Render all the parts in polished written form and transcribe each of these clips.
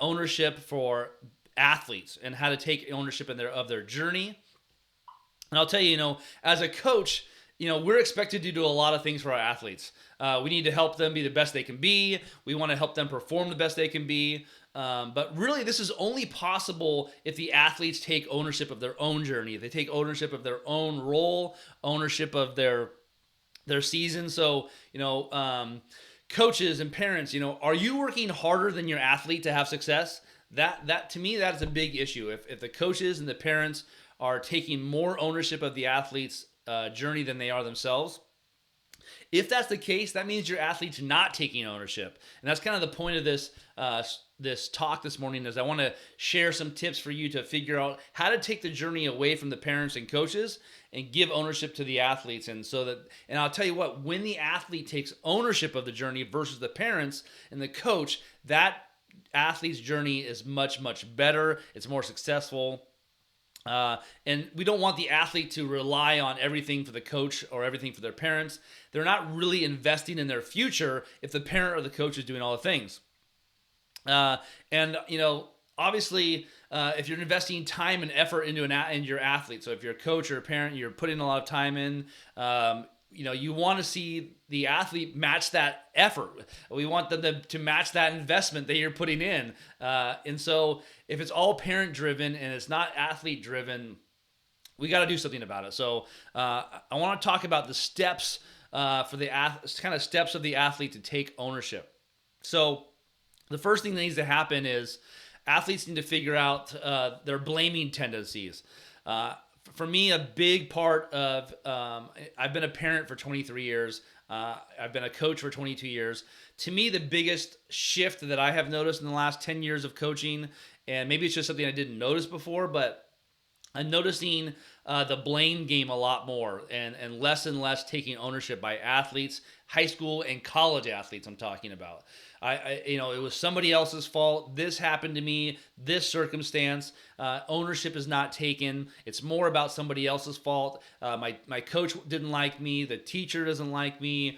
ownership for athletes and how to take ownership of their journey. And I'll tell you, as a coach, we're expected to do a lot of things for our athletes. We need to help them be the best they can be. We want to help them perform the best they can be. But really, this is only possible if the athletes take ownership of their own journey. If they take ownership of their own role, ownership of their season. So, coaches and parents, are you working harder than your athlete to have success? That to me, that's a big issue. If the coaches and the parents are taking more ownership of the athlete's journey than they are themselves. If that's the case, that means your athlete's not taking ownership. And that's kind of the point of this talk this morning, is I want to share some tips for you to figure out how to take the journey away from the parents and coaches and give ownership to the athletes. And I'll tell you what, when the athlete takes ownership of the journey versus the parents and the coach, that athlete's journey is much, much better. It's more successful. And we don't want the athlete to rely on everything for the coach or everything for their parents. They're not really investing in their future if the parent or the coach is doing all the things. Obviously, if you're investing time and effort into your athlete, so if you're a coach or a parent, you're putting a lot of time in, you want to see the athlete match that effort. We want them to match that investment that you're putting in. And so if it's all parent driven and it's not athlete driven, we got to do something about it. So I want to talk about the steps for the kind of steps of the athlete to take ownership. So the first thing that needs to happen is athletes need to figure out their blaming tendencies. For me, a big part of, I've been a parent for 23 years. I've been a coach for 22 years. To me, the biggest shift that I have noticed in the last 10 years of coaching, and maybe it's just something I didn't notice before, but I'm noticing the blame game a lot more and less taking ownership by athletes, high school and college athletes I'm talking about. It was somebody else's fault. This happened to me, this circumstance. Ownership is not taken. It's more about somebody else's fault. My coach didn't like me. The teacher doesn't like me.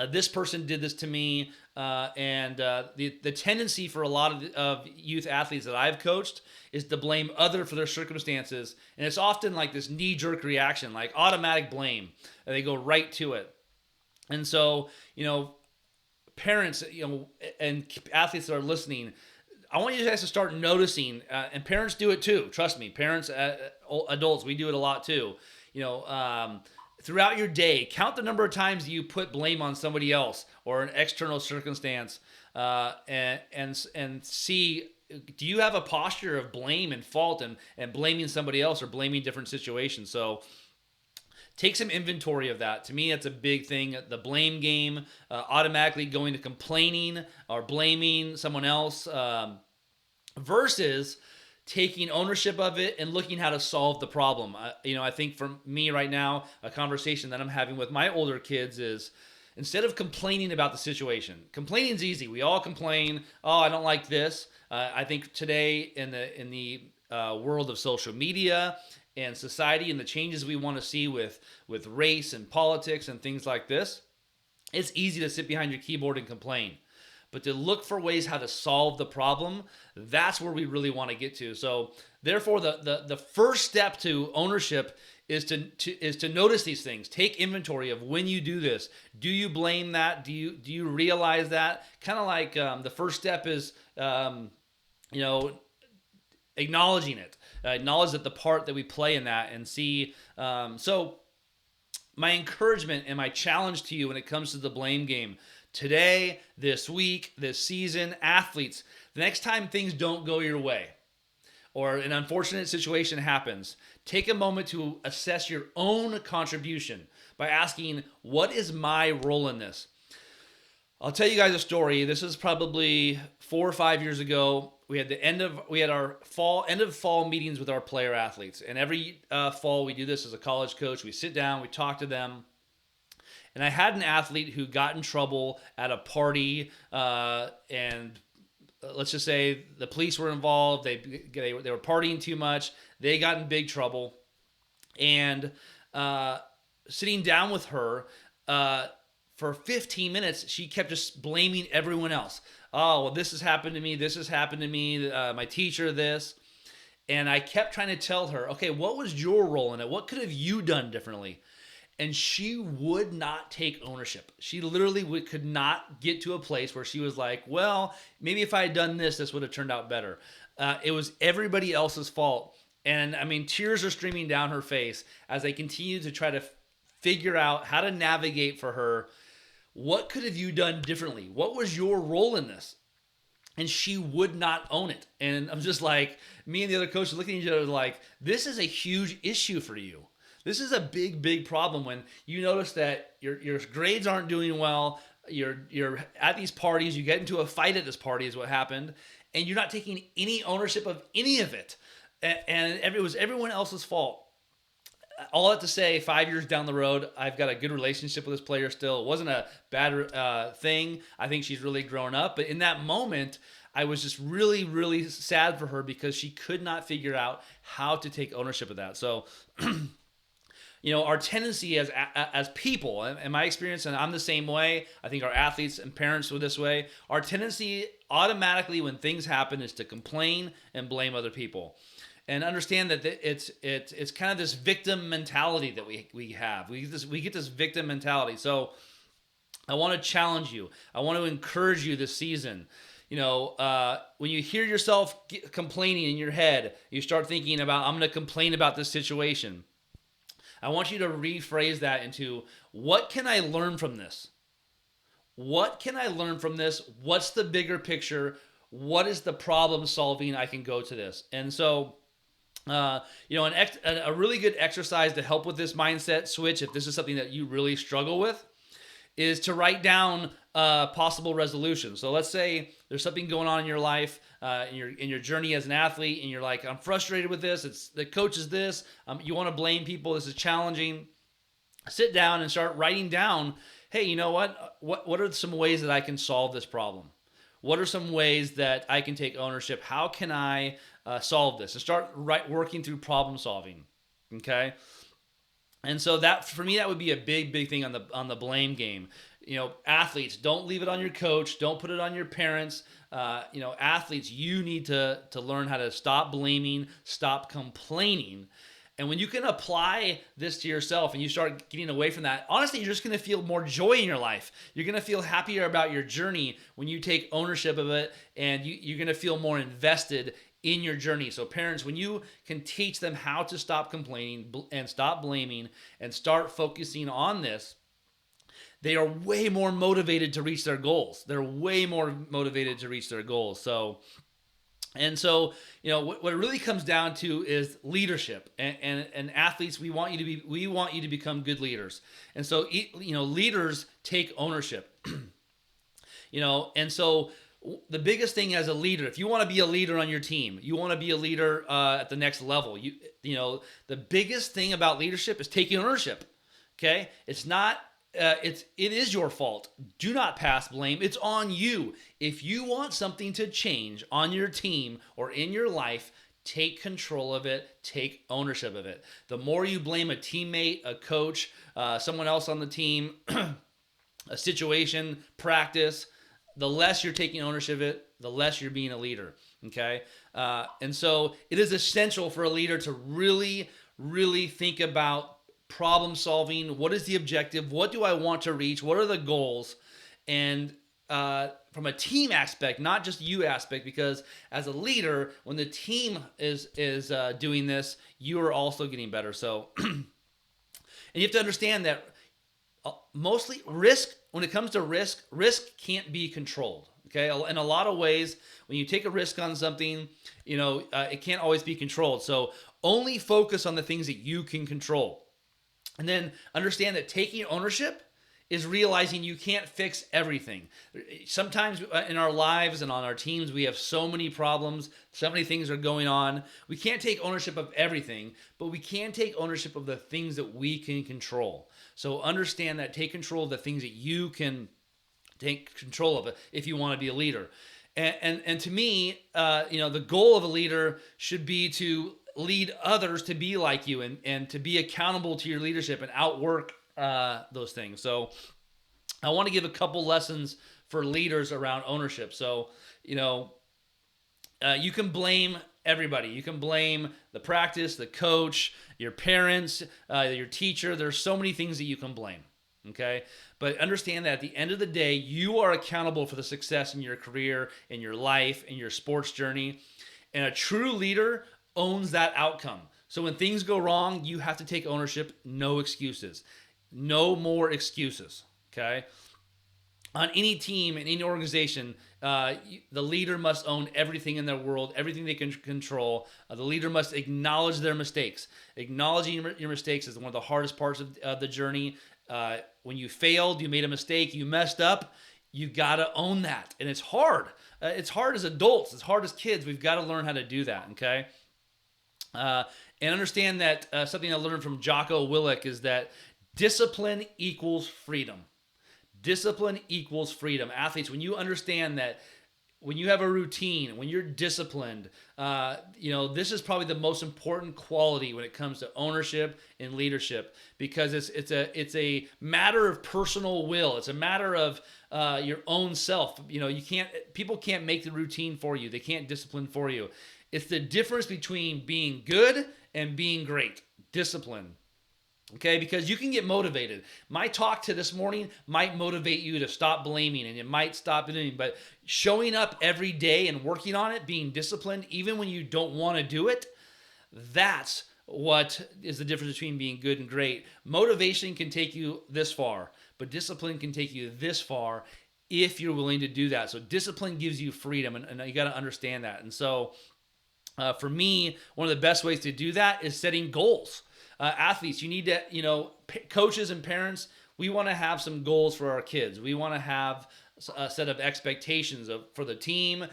This person did this to me. The tendency for a lot of youth athletes that I've coached is to blame others for their circumstances. And it's often like this knee-jerk reaction, like automatic blame. And they go right to it. And so, parents, and athletes that are listening, I want you guys to start noticing, and parents do it too. Trust me, parents, adults, we do it a lot too. Throughout your day, count the number of times you put blame on somebody else or an external circumstance, and see, do you have a posture of blame and fault and blaming somebody else or blaming different situations? So take some inventory of that. To me, that's a big thing. The blame game, automatically going to complaining or blaming someone else, versus taking ownership of it and looking how to solve the problem. I think for me right now, a conversation that I'm having with my older kids is, instead of complaining about the situation, complaining is easy. We all complain. Oh, I don't like this. I think today in the world of social media and society and the changes we want to see with race and politics and things like this, it's easy to sit behind your keyboard and complain. But to look for ways how to solve the problem, that's where we really want to get to. So therefore, the first step to ownership is to notice these things. Take inventory of when you do this. Do you blame that? Do you realize that? Kind of like the first step is acknowledging it. Acknowledge that the part that we play in that, and see. So my encouragement and my challenge to you when it comes to the blame game today, this week, this season, athletes, the next time things don't go your way or an unfortunate situation happens, take a moment to assess your own contribution by asking, what is my role in this? I'll tell you guys a story. This is probably 4 or 5 years ago. We had end of fall meetings with our player athletes, and every fall we do this as a college coach. We sit down, we talk to them, and I had an athlete who got in trouble at a party, and let's just say the police were involved. They were partying too much. They got in big trouble, and sitting down with her. For 15 minutes, she kept just blaming everyone else. oh, well, this has happened to me. This has happened to me. My teacher, this. And I kept trying to tell her, okay, what was your role in it? What could have you done differently? And she would not take ownership. She literally could not get to a place where she was like, well, maybe if I had done this, this would have turned out better. It was everybody else's fault. And I mean, tears are streaming down her face as I continue to try to figure out how to navigate for her. What could have you done differently? What was your role in this? And she would not own it. And I'm just like, me and the other coaches looking at each other like, this is a huge issue for you. This is a big, big problem when you notice that your grades aren't doing well. You're at these parties. You get into a fight at this party is what happened. And you're not taking any ownership of any of it. And it was everyone else's fault. All that to say, 5 years down the road, I've got a good relationship with this player still. It wasn't a bad thing. I think she's really grown up. But in that moment, I was just really, really sad for her because she could not figure out how to take ownership of that. So, our tendency as people, in my experience, and I'm the same way, I think our athletes and parents were this way, our tendency automatically when things happen is to complain and blame other people. And understand that it's kind of this victim mentality that we have. We get this victim mentality. So I want to challenge you. I want to encourage you this season. When you hear yourself complaining in your head, you start thinking about, I'm going to complain about this situation. I want you to rephrase that into, what can I learn from this? What can I learn from this? What's the bigger picture? What is the problem solving I can go to this? And so, a really good exercise to help with this mindset switch, if this is something that you really struggle with, is to write down possible resolutions. So let's say there's something going on in your life, in your journey as an athlete, and you're like, I'm frustrated with this. It's the coach is this. You want to blame people. This is challenging. Sit down and start writing down, hey, you know what? What are some ways that I can solve this problem? What are some ways that I can take ownership? How can I solve this? And start working through problem solving. Okay. And so that, for me, that would be a big, big thing on the blame game. Athletes, don't leave it on your coach. Don't put it on your parents. Athletes, you need to learn how to stop blaming, stop complaining. And when you can apply this to yourself and you start getting away from that, honestly, you're just going to feel more joy in your life. You're going to feel happier about your journey when you take ownership of it, and you're going to feel more invested in your journey. So parents, when you can teach them how to stop complaining and stop blaming and start focusing on this, they are way more motivated to reach their goals. They're way more motivated to reach their goals. So what it really comes down to is leadership, and athletes, we want you to become good leaders. And so, leaders take ownership, and so the biggest thing as a leader, if you want to be a leader on your team, you want to be a leader at the next level, the biggest thing about leadership is taking ownership. Okay. It's not, it is your fault. Do not pass blame. It's on you. If you want something to change on your team or in your life, take control of it. Take ownership of it. The more you blame a teammate, a coach, someone else on the team, a situation, practice, the less you're taking ownership of it, the less you're being a leader. Okay. And so it is essential for a leader to really, really think about problem solving. What is the objective? What do I want to reach? What are the goals? And from a team aspect, not just you aspect, because as a leader, when the team is doing this, you are also getting better. So, and you have to understand that mostly when it comes to risk can't be controlled. Okay. In a lot of ways, when you take a risk on something, it can't always be controlled. So only focus on the things that you can control. And then understand that taking ownership is realizing you can't fix everything. Sometimes in our lives and on our teams, we have so many problems, so many things are going on. We can't take ownership of everything, but we can take ownership of the things that we can control. So understand that, take control of the things that you can take control of if you want to be a leader. And to me, the goal of a leader should be to lead others to be like you and to be accountable to your leadership and outwork those things. So I want to give a couple lessons for leaders around ownership. So, you can blame everybody. You can blame the practice, the coach, your parents, your teacher. There's so many things that you can blame. Okay? But understand that at the end of the day, you are accountable for the success in your career, in your life, in your sports journey. And a true leader owns that outcome. So when things go wrong, you have to take ownership. No excuses. No more excuses. Okay? On any team, in any organization, the leader must own everything in their world, everything they can control. The leader must acknowledge their mistakes. Acknowledging your mistakes is one of the hardest parts of the journey. When you failed, you made a mistake, you messed up, you got to own that. And it's hard. It's hard as adults. It's hard as kids. We've got to learn how to do that, okay? And understand that something I learned from Jocko Willink is that discipline equals freedom. Discipline equals freedom. Athletes, when you understand that, when you have a routine, when you're disciplined, this is probably the most important quality when it comes to ownership and leadership, because it's a matter of personal will. It's a matter of your own self. People can't make the routine for you. They can't discipline for you. It's the difference between being good and being great. Discipline. Okay, because you can get motivated. My talk to this morning might motivate you to stop blaming, and it might stop doing. But showing up every day and working on it, being disciplined, even when you don't want to do it, that's what is the difference between being good and great. Motivation can take you this far, but discipline can take you this far if you're willing to do that. So discipline gives you freedom, and you got to understand that. And so for me, one of the best ways to do that is setting goals. Athletes, you need to, coaches and parents, we want to have some goals for our kids. We want to have a set of expectations for the team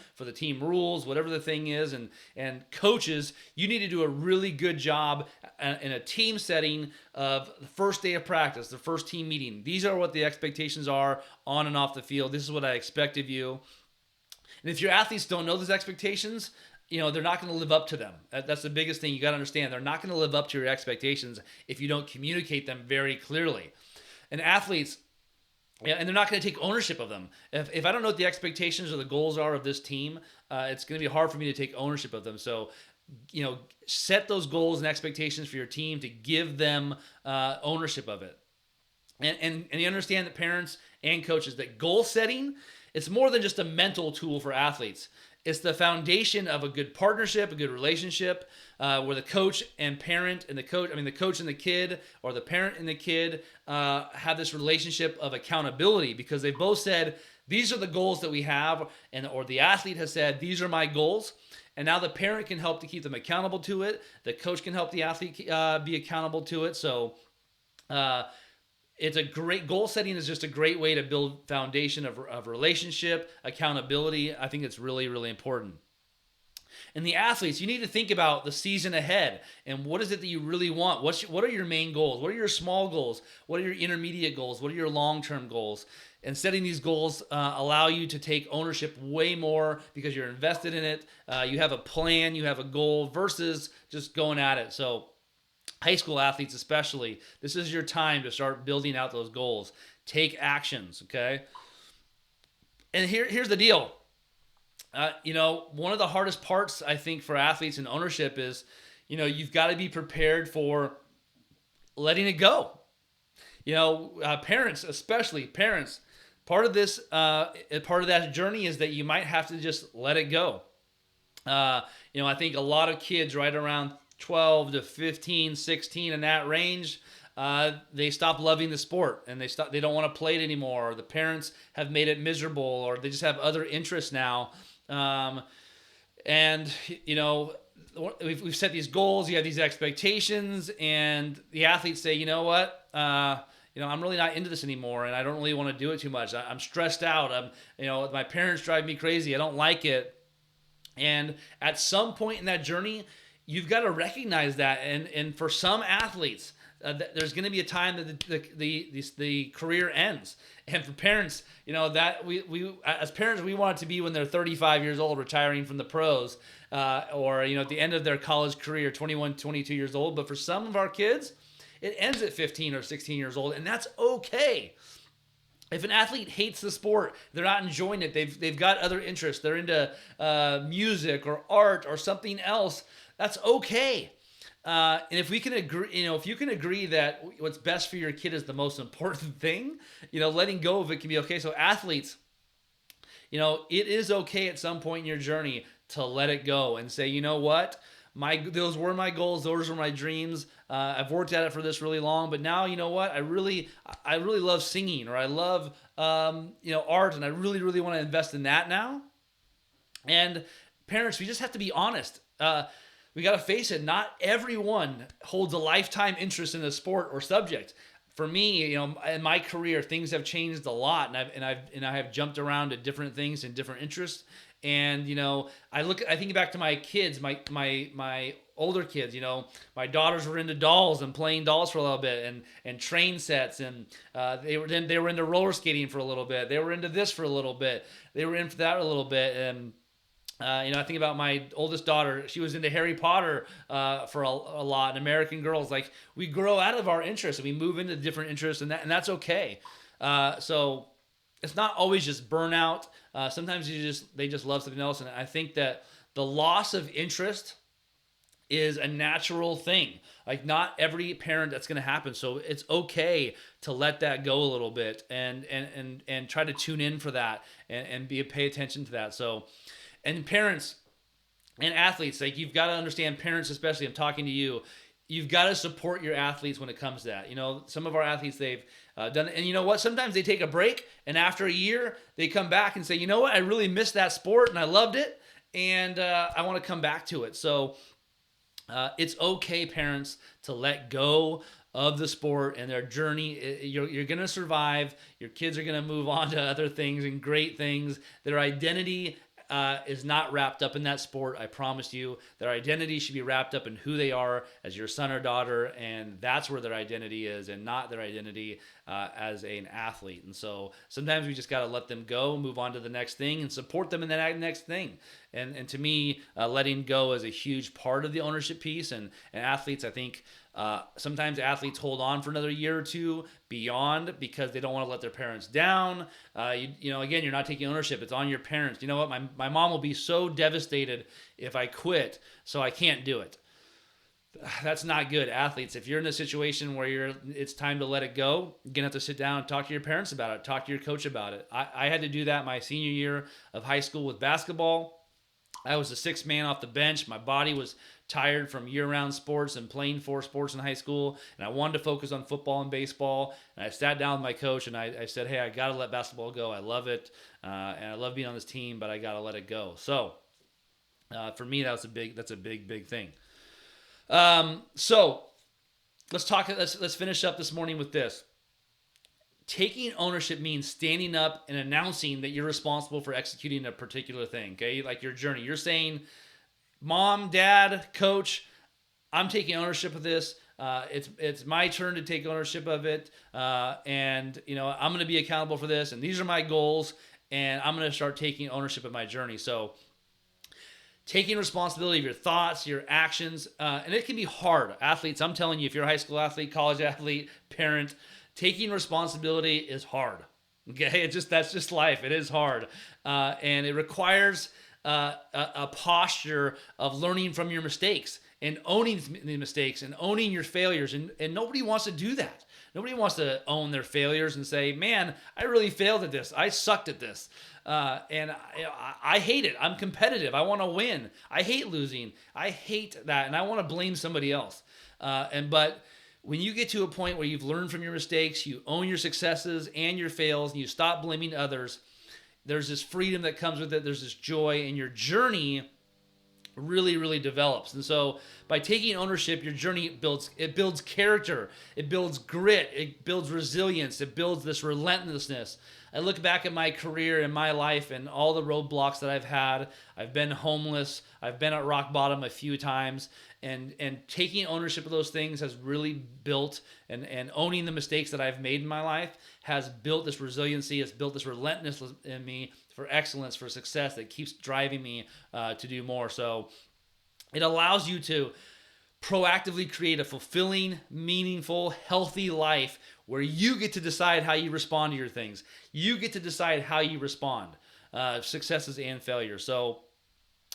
rules, whatever the thing is. And coaches, you need to do a really good job in a team setting of the first day of practice, the first team meeting. These are what the expectations are on and off the field. This is what I expect of you. And if your athletes don't know those expectations, they're not going to live up to them. That's the biggest thing you got to understand. They're not going to live up to your expectations if you don't communicate them very clearly. And athletes, and they're not going to take ownership of them. If I don't know what the expectations or the goals are of this team, it's going to be hard for me to take ownership of them. So, set those goals and expectations for your team to give them ownership of it. And you understand that parents and coaches, that goal setting, it's more than just a mental tool for athletes. It's the foundation of a good partnership, a good relationship, where the coach and parent and the coach and the kid, or the parent and the kid have this relationship of accountability, because they both said, these are the goals that we have, or the athlete has said, these are my goals. And now the parent can help to keep them accountable to it. The coach can help the athlete be accountable to it. So it's a great goal setting is just a great way to build foundation of relationship, accountability. I think it's really, really important. And the athletes, you need to think about the season ahead and what is it that you really want? What are your main goals? What are your small goals? What are your intermediate goals? What are your long-term goals? And setting these goals allow you to take ownership way more because you're invested in it. You have a plan, you have a goal versus just going at it. So high school athletes especially, this is your time to start building out those goals. Take actions, okay? And here's the deal. One of the hardest parts, I think, for athletes in ownership is, you've got to be prepared for letting it go. Parents, especially parents, part of that journey is that you might have to just let it go. I think a lot of kids right around 12 to 15, 16 in that range, they stop loving the sport and they don't want to play it anymore. Or the parents have made it miserable, or they just have other interests now. We've set these goals, you have these expectations, and the athletes say, you know what, I'm really not into this anymore, and I don't really want to do it too much. I'm stressed out. My parents drive me crazy. I don't like it. And at some point in that journey, you've got to recognize that. And for some athletes, there's going to be a time that the career ends. And for parents, that we as parents, we want it to be when they're 35 years old, retiring from the pros, or at the end of their college career, 21, 22 years old. But for some of our kids, it ends at 15 or 16 years old, and that's okay. If an athlete hates the sport, they're not enjoying it, they've got other interests, they're into music or art or something else, that's okay. And if we can agree, if you can agree that what's best for your kid is the most important thing, letting go of it can be okay. So athletes, it is okay at some point in your journey to let it go and say, you know what? Those were my goals. Those were my dreams. I've worked at it for this really long, but now, you know what? I really love singing, or I love, art, and I really, really want to invest in that now. And parents, we just have to be honest. We got to face it. Not everyone holds a lifetime interest in a sport or subject. For me, in my career, things have changed a lot, and I have jumped around to different things and different interests. And I think back to my kids, my older kids. My daughters were into dolls and playing dolls for a little bit, and train sets, and they were into roller skating for a little bit. They were into this for a little bit. They were into that a little bit, and I think about my oldest daughter. She was into Harry Potter for a lot, and American Girls. Like, we grow out of our interests and we move into different interests, and that's okay. So it's not always just burnout. Sometimes they just love something else, and I think that the loss of interest is a natural thing. Like, not every parent that's going to happen. So it's okay to let that go a little bit and try to tune in for that and pay attention to that. So. And parents and athletes, like, you've got to understand, parents especially, I'm talking to you, you've got to support your athletes when it comes to that. Some of our athletes, they've done, and you know what? Sometimes they take a break, and after a year, they come back and say, you know what? I really missed that sport, and I loved it, and I want to come back to it. So it's okay, parents, to let go of the sport and their journey. You're going to survive. Your kids are going to move on to other things and great things. Their identity is not wrapped up in that sport. I promise you, their identity should be wrapped up in who they are as your son or daughter, and that's where their identity is, and not their identity as an athlete. And so sometimes we just got to let them go, move on to the next thing, and support them in that next thing. And to me, letting go is a huge part of the ownership piece. And athletes, I think, sometimes athletes hold on for another year or two beyond because they don't want to let their parents down. Again, you're not taking ownership. It's on your parents. You know what? My mom will be so devastated if I quit, so I can't do it. That's not good. Athletes, if you're in a situation where it's time to let it go, you're going to have to sit down and talk to your parents about it, talk to your coach about it. I had to do that my senior year of high school with basketball. I was the sixth man off the bench. My body was tired from year-round sports and playing 4 sports in high school, and I wanted to focus on football and baseball. And I sat down with my coach, and I said, hey, I got to let basketball go. I love it, and I love being on this team, but I got to let it go. So for me, that's a big thing. So let's finish up this morning with this. Taking ownership means standing up and announcing that you're responsible for executing a particular thing, okay? Like your journey. You're saying, Mom, Dad, Coach, I'm taking ownership of this. It's my turn to take ownership of it, and I'm going to be accountable for this, and these are my goals, and I'm going to start taking ownership of my journey. So taking responsibility of your thoughts, your actions, and it can be hard. Athletes, I'm telling you, if you're a high school athlete, college athlete, parent, taking responsibility is hard. Okay, that's just life. It is hard, and it requires a posture of learning from your mistakes and owning the mistakes and owning your failures. And nobody wants to do that. Nobody wants to own their failures and say, man, I really failed at this. I sucked at this. And I hate it. I'm competitive. I want to win. I hate losing. I hate that. And I want to blame somebody else. But when you get to a point where you've learned from your mistakes, you own your successes and your fails, and you stop blaming others, there's this freedom that comes with it. There's this joy, and your journey really, really develops. And so by taking ownership, your journey builds character, it builds grit, it builds resilience, it builds this relentlessness. I look back at my career and my life and all the roadblocks that I've had. I've been homeless. I've been at rock bottom a few times. And taking ownership of those things has really built, and owning the mistakes that I've made in my life has built this resiliency. It's built this relentlessness in me for excellence, for success that keeps driving me to do more. So it allows you to proactively create a fulfilling, meaningful, healthy life where you get to decide how you respond to your things. You get to decide how you respond, successes and failures. So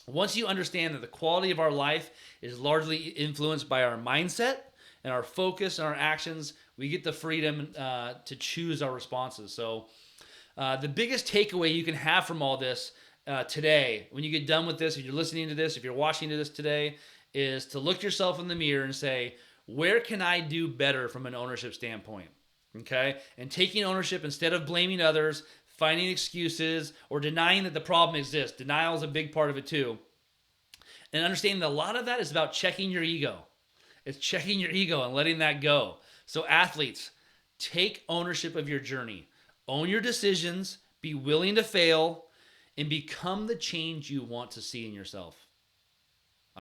once you understand that the quality of our life is largely influenced by our mindset and our focus and our actions, we get the freedom to choose our responses. So the biggest takeaway you can have from all this today, when you get done with this, if you're listening to this, if you're watching this today, is to look yourself in the mirror and say, where can I do better from an ownership standpoint? Okay? And taking ownership instead of blaming others, finding excuses, or denying that the problem exists. Denial is a big part of it too. And understanding that a lot of that is about checking your ego. It's checking your ego and letting that go. So athletes, take ownership of your journey. Own your decisions, be willing to fail, and become the change you want to see in yourself.